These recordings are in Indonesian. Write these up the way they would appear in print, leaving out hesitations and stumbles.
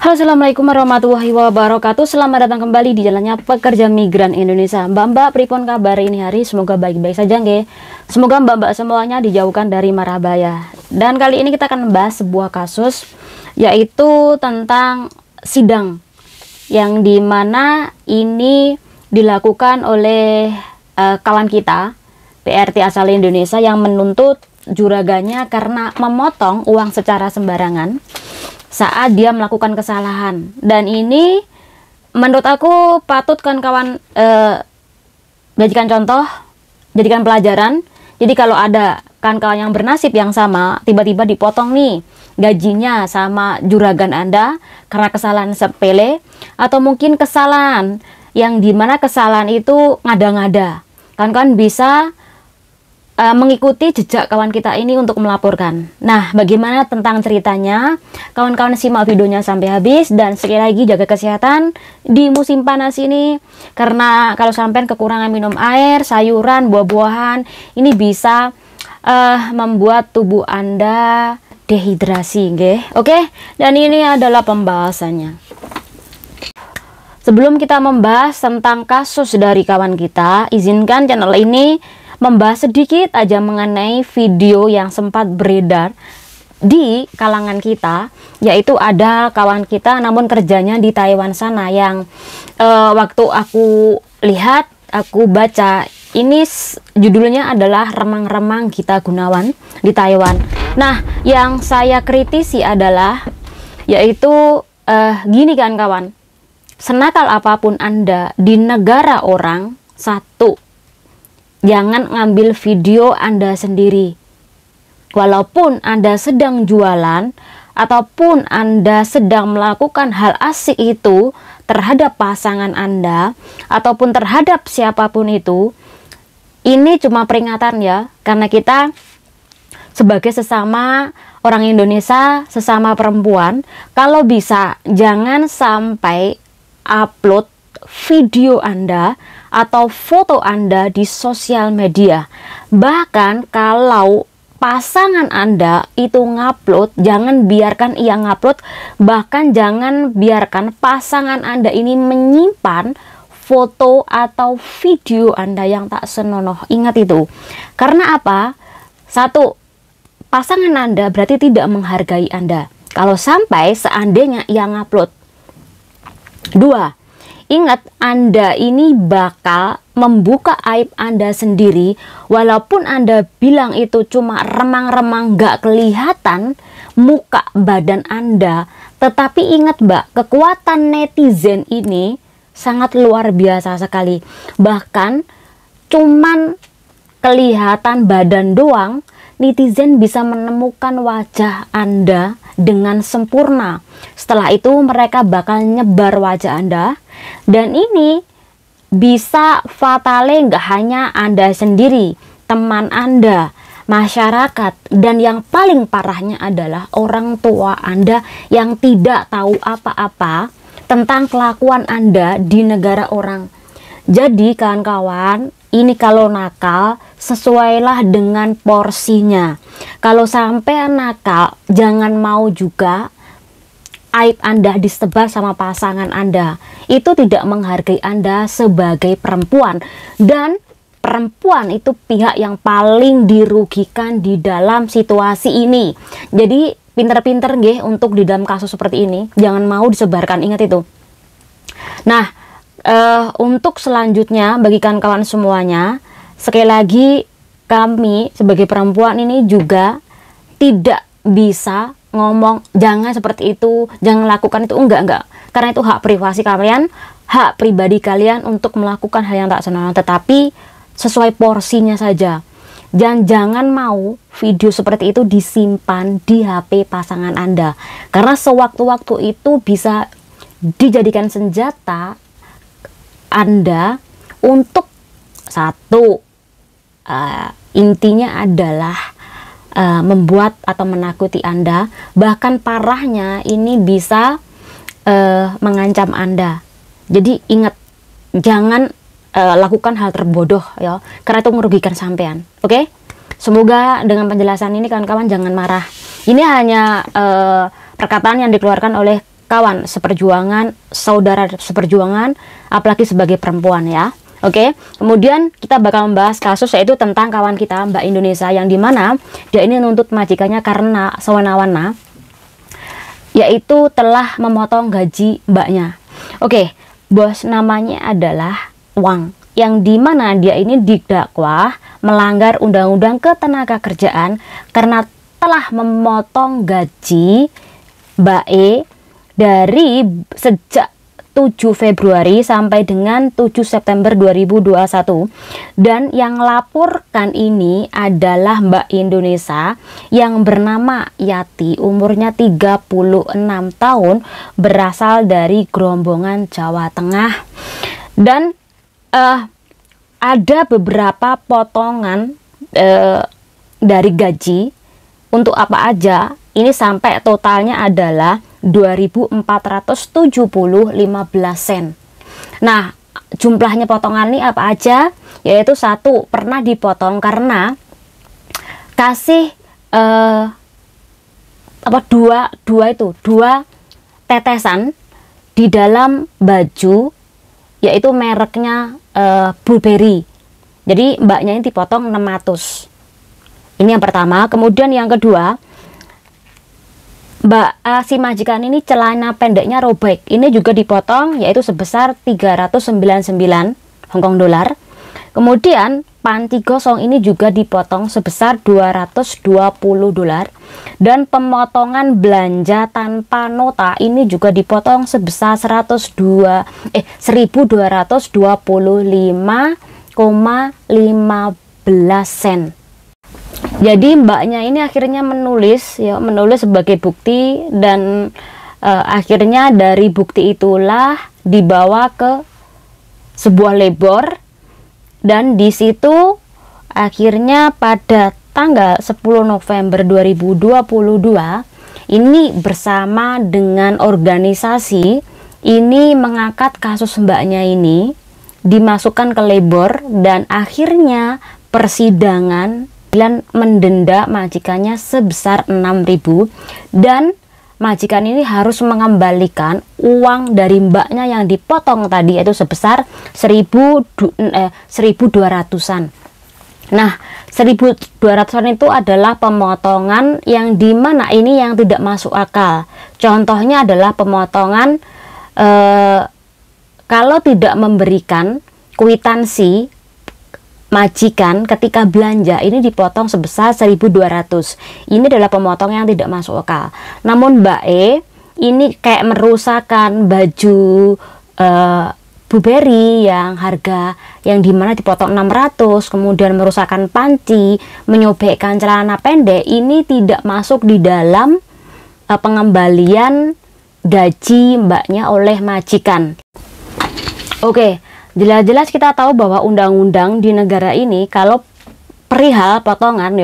Halo, assalamualaikum warahmatullahi wabarakatuh. Selamat datang kembali di jalannya pekerja migran Indonesia. Mbak-mbak, pripun kabar ini hari? Semoga baik-baik saja, nggih. Semoga mbak-mbak semuanya dijauhkan dari mara bahaya. Dan kali ini kita akan membahas sebuah kasus, yaitu tentang sidang yang dimana ini dilakukan oleh kawan kita PRT asal Indonesia yang menuntut juraganya karena memotong uang secara sembarangan saat dia melakukan kesalahan. Dan ini menurut aku patut kawan-kawan jadikan contoh, jadikan pelajaran. Jadi kalau ada kawan-kawan yang bernasib yang sama, tiba-tiba dipotong nih gajinya sama juragan Anda karena kesalahan sepele, atau mungkin kesalahan yang dimana kesalahan itu ngada-ngada, kawan-kawan bisa mengikuti jejak kawan kita ini untuk melaporkan. Nah, bagaimana tentang ceritanya? Kawan-kawan simak videonya sampai habis, dan sekali lagi jaga kesehatan di musim panas ini, karena kalau sampai kekurangan minum air, sayuran, buah-buahan, ini bisa membuat tubuh Anda dehidrasi, nggih. Oke, dan ini adalah pembahasannya. Sebelum kita membahas tentang kasus dari kawan kita, izinkan channel ini membahas sedikit aja mengenai video yang sempat beredar di kalangan kita, yaitu ada kawan kita namun kerjanya di Taiwan sana yang waktu aku lihat, aku baca, ini judulnya adalah Remang-Remang Gita Gunawan di Taiwan. Nah, yang saya kritisi adalah yaitu gini kan kawan, senakal apapun Anda di negara orang, satu, jangan ngambil video Anda sendiri. Walaupun Anda sedang jualan ataupun Anda sedang melakukan hal asik itu terhadap pasangan Anda ataupun terhadap siapapun itu, ini cuma peringatan ya, karena kita sebagai sesama orang Indonesia, sesama perempuan, kalau bisa jangan sampai upload video Anda atau foto Anda di sosial media. Bahkan kalau pasangan Anda itu ngupload, jangan biarkan ia ngupload, bahkan jangan biarkan pasangan Anda ini menyimpan foto atau video Anda yang tak senonoh. Ingat itu. Karena apa? Satu, pasangan Anda berarti tidak menghargai Anda kalau sampai seandainya ia ngupload. Dua, ingat, Anda ini bakal membuka aib Anda sendiri. Walaupun Anda bilang itu cuma remang-remang gak kelihatan muka badan Anda, tetapi ingat mbak, kekuatan netizen ini sangat luar biasa sekali. Bahkan cuman kelihatan badan doang, netizen bisa menemukan wajah Anda dengan sempurna. Setelah itu mereka bakal nyebar wajah Anda, dan ini bisa fatale nggak hanya Anda sendiri, teman Anda, masyarakat, dan yang paling parahnya adalah orang tua Anda yang tidak tahu apa-apa tentang kelakuan Anda di negara orang. Jadi kawan-kawan, ini kalau nakal, sesuailah dengan porsinya. Kalau sampai nakal, jangan mau juga aib Anda disebar sama pasangan Anda. Itu tidak menghargai Anda sebagai perempuan. Dan perempuan itu pihak yang paling dirugikan di dalam situasi ini. Jadi pinter-pinter nggih untuk di dalam kasus seperti ini. Jangan mau disebarkan, ingat itu. Nah, untuk selanjutnya bagi kawan-kawan semuanya, sekali lagi kami sebagai perempuan ini juga tidak bisa ngomong jangan seperti itu, jangan lakukan itu, enggak, karena itu hak privasi kalian, hak pribadi kalian untuk melakukan hal yang tak senonoh, tetapi sesuai porsinya saja. Dan jangan mau video seperti itu disimpan di HP pasangan Anda, karena sewaktu-waktu itu bisa dijadikan senjata Anda untuk satu, intinya adalah membuat atau menakuti Anda. Bahkan parahnya ini bisa mengancam Anda. Jadi ingat, jangan lakukan hal terbodoh ya, karena itu merugikan sampean. Oke? Semoga dengan penjelasan ini kawan-kawan jangan marah. Ini hanya perkataan yang dikeluarkan oleh kawan seperjuangan, saudara seperjuangan, apalagi sebagai perempuan ya. Oke, kemudian kita bakal membahas kasus yaitu tentang kawan kita Mbak Indonesia yang dimana dia ini nuntut majikannya karena sewana-wana, yaitu telah memotong gaji mbaknya. Oke, bos namanya adalah Wang, yang dimana dia ini didakwa melanggar undang-undang ketenaga kerjaan karena telah memotong gaji Mbak E dari sejak 7 Februari sampai dengan 7 September 2021. Dan yang laporkan ini adalah Mbak Indonesia yang bernama Yati, umurnya 36 tahun, berasal dari Grombongan, Jawa Tengah. Dan ada beberapa potongan dari gaji. Untuk apa aja? Ini sampai totalnya adalah 2.470,15 sen. Nah, jumlahnya potongan ini apa aja? Yaitu satu, pernah dipotong karena kasih dua tetesan di dalam baju, yaitu mereknya Burberry. Jadi mbaknya ini dipotong 600. Ini yang pertama. Kemudian yang kedua, si majikan ini celana pendeknya robek. Ini juga dipotong, yaitu sebesar 399 Hongkong dolar. Kemudian panty gosong ini juga dipotong sebesar 220 dolar. Dan pemotongan belanja tanpa nota ini juga dipotong sebesar 1.225,15 sen. Jadi mbaknya ini akhirnya menulis sebagai bukti, dan akhirnya dari bukti itulah dibawa ke sebuah labor, dan di situ akhirnya pada tanggal 10 November 2022 ini bersama dengan organisasi ini mengangkat kasus mbaknya ini dimasukkan ke labor, dan akhirnya persidangan dan mendenda majikannya sebesar 6.000, dan majikan ini harus mengembalikan uang dari mbaknya yang dipotong tadi, yaitu sebesar 1.200-an. Nah, 1.200-an itu adalah pemotongan yang dimana ini yang tidak masuk akal. Contohnya adalah pemotongan kalau tidak memberikan kwitansi majikan ketika belanja, ini dipotong sebesar 1.200. Ini adalah pemotong yang tidak masuk akal. Namun Mbak E ini kayak merusakkan baju Burberry yang harga yang dimana dipotong 600, kemudian merusakkan panci, menyobekkan celana pendek, ini tidak masuk di dalam pengembalian gaji mbaknya oleh majikan. Oke, jelas-jelas kita tahu bahwa undang-undang di negara ini kalau perihal potongan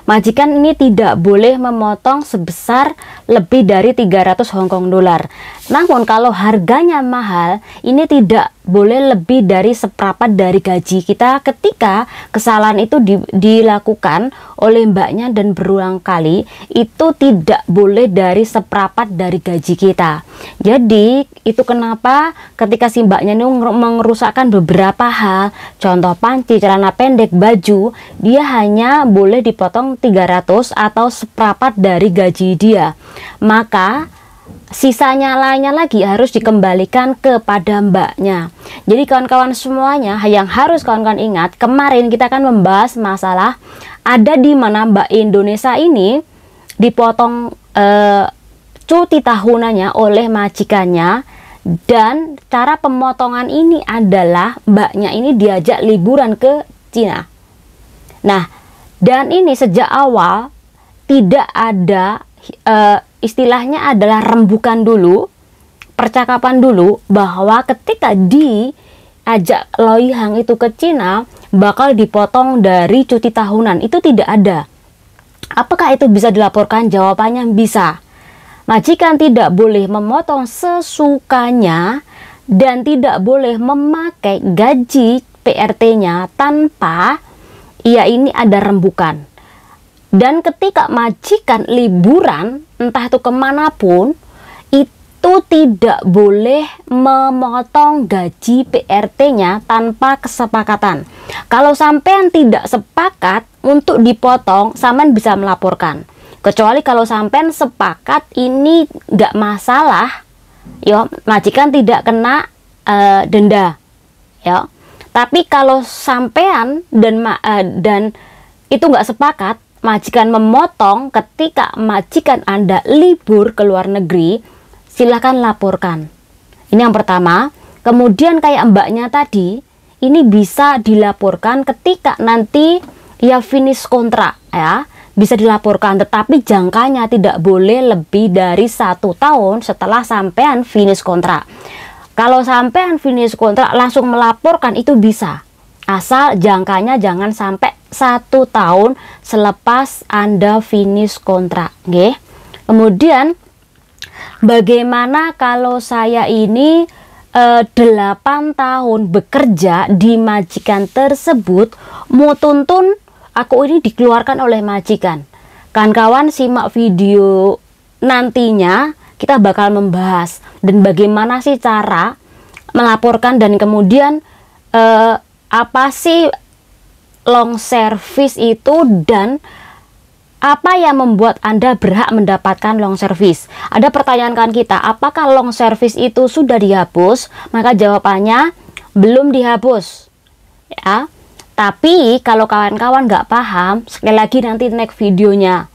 majikan ini tidak boleh memotong sebesar lebih dari 300 Hongkong dolar. Namun kalau harganya mahal, ini tidak boleh lebih dari seperempat dari gaji kita ketika kesalahan itu dilakukan oleh mbaknya dan berulang kali, itu tidak boleh dari seperempat dari gaji kita. Jadi itu kenapa ketika si mbaknya ini merusakkan beberapa hal, contoh panci, celana pendek, baju, dia hanya boleh dipotong 300 atau seperempat dari gaji dia. Maka sisanya lainnya lagi harus dikembalikan kepada mbaknya. Jadi kawan-kawan semuanya yang harus kawan-kawan ingat, kemarin kita akan membahas masalah ada di mana Mbak Indonesia ini dipotong cuti tahunannya oleh majikannya, dan cara pemotongan ini adalah mbaknya ini diajak liburan ke Cina. Nah, dan ini sejak awal tidak ada istilahnya adalah rembukan dulu, percakapan dulu bahwa ketika diajak loihang itu ke Cina bakal dipotong dari cuti tahunan. Itu tidak ada. Apakah itu bisa dilaporkan? Jawabannya bisa. Majikan tidak boleh memotong sesukanya dan tidak boleh memakai gaji PRT-nya tanpa ini ada rembukan. Dan ketika majikan liburan entah itu kemanapun, itu itu tidak boleh memotong gaji PRT-nya tanpa kesepakatan. Kalau sampean tidak sepakat untuk dipotong, sampean bisa melaporkan. Kecuali kalau sampean sepakat, ini nggak masalah, yo, majikan tidak kena denda, yo. Tapi kalau sampean dan itu nggak sepakat, majikan memotong ketika majikan Anda libur ke luar negeri, silahkan laporkan. Ini yang pertama. Kemudian kayak mbaknya tadi, ini bisa dilaporkan ketika nanti ya finish kontrak, ya. Bisa dilaporkan, tetapi jangkanya tidak boleh lebih dari 1 tahun setelah sampean finish kontrak. Kalau sampean finish kontrak langsung melaporkan itu bisa, asal jangkanya jangan sampai 1 tahun selepas Anda finish kontrak, nggih. Kemudian bagaimana kalau saya ini 8 tahun bekerja di majikan tersebut, mau tuntun aku ini dikeluarkan oleh majikan? Kawan-kawan simak video nantinya, kita bakal membahas dan bagaimana sih cara melaporkan, dan kemudian apa sih long service itu, dan apa yang membuat Anda berhak mendapatkan long service. Ada pertanyaan kan kita, apakah long service itu sudah dihapus? Maka jawabannya belum dihapus, ya. Tapi kalau kawan-kawan nggak paham, sekali lagi nanti next videonya,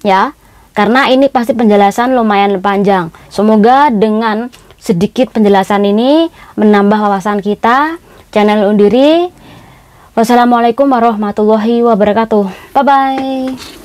ya. Karena ini pasti penjelasan lumayan panjang. Semoga dengan sedikit penjelasan ini menambah wawasan kita. Channel Undiri. Wassalamualaikum warahmatullahi wabarakatuh. Bye-bye.